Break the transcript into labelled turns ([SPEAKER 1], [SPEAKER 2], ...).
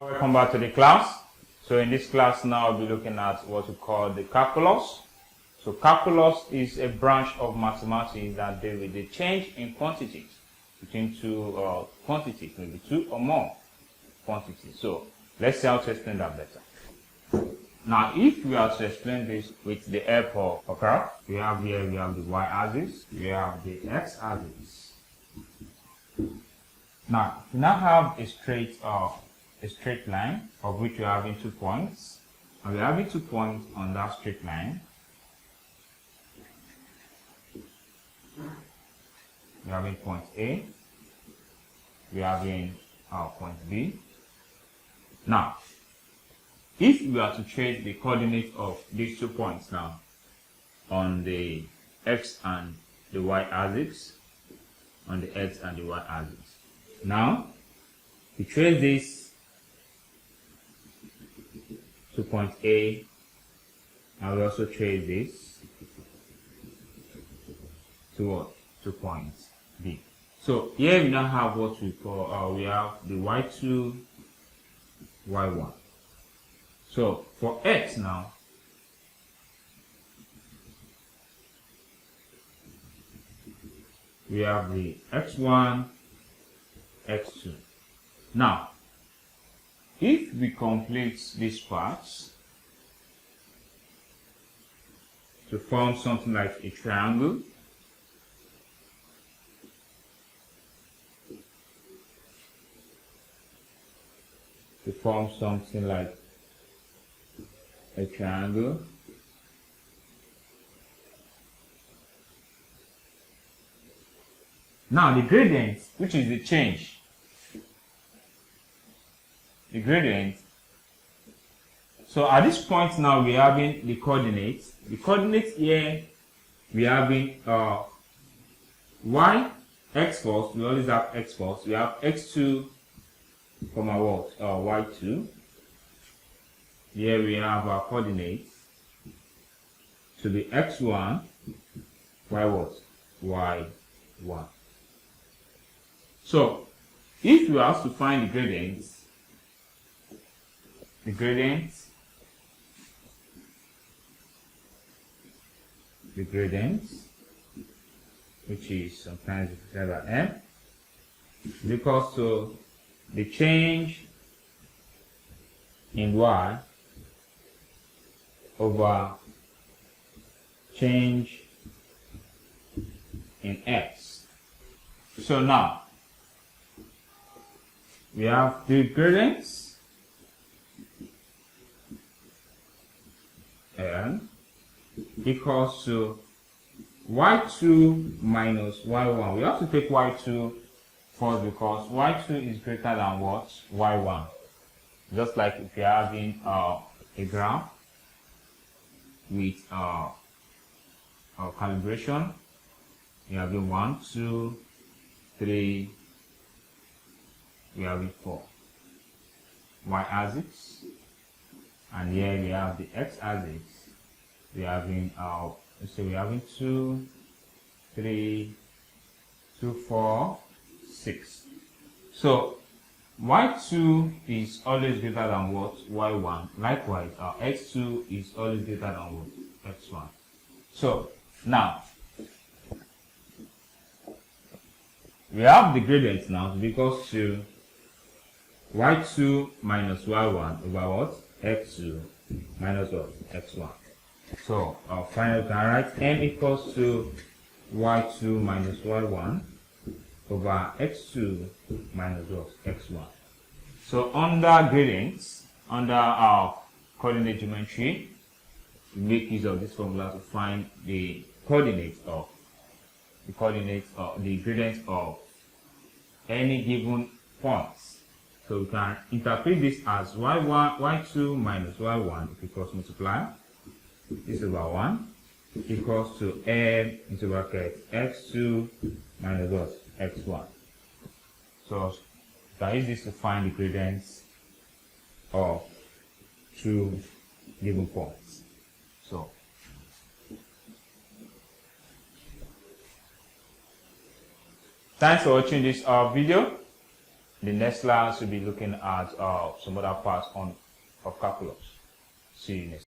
[SPEAKER 1] Welcome back to the class. So in this class now I'll be looking at what we call the calculus. So calculus is a branch of mathematics that deals with the change in quantities between two quantities, maybe two or more quantities. So let's see how to explain that better. Now if we are to explain this with the help of a graph, we have the y-axis, we have the x-axis. Now we now have a straight line of which we are having 2 points, and we are having 2 points on that straight line. We are having point A, we are having point B. Now, if we are to trace the coordinates of these 2 points now on the x and the y axis, on the x and the y axis. Now, we trace this to point A, and we also trace this to what? To point B. So here we now have what we call, we have the y2, y1. So for x now, we have the x1, x2. Now, if we complete these parts to form something like a triangle, now the gradient, which is the change, the gradient. So at this point now we are having the coordinates. The coordinates here we are having y, x first. We always have x first. We have x2, comma what? Y2. Here we have our coordinates to be x1, y what? Y1. So if we have to find the gradients, which is sometimes referred as m, is equals to the change in y over change in x. So now we have the gradients n equals to y2 minus y1. We have to take y2 first because y2 is greater than what? Y1. Just like if you're having a graph with calibration, you have 1, 2, 3, we have 4 y-axis, and here we have the x-axis. We are having let's say we are having 2, 3, 2, 4, 6. So y2 is always greater than what? Y1. Likewise, our x2 is always greater than what? X1. So now we have the gradients now because to y2 minus y1 over what? X2 minus what? X1. So our final can write m equals to y2 minus y1 over x2 minus what? X1. So under gradients, under our coordinate geometry, we make use of this formula to find the coordinates of the gradients of any given points. So we can interpret this as y2 minus y1 equals multiply this over 1 equals to m into bracket x2 minus what? X1. So we can use this to find the gradients of 2 given points. So thanks for watching this video. The next class we'll be looking at some other parts of calculus. See you next.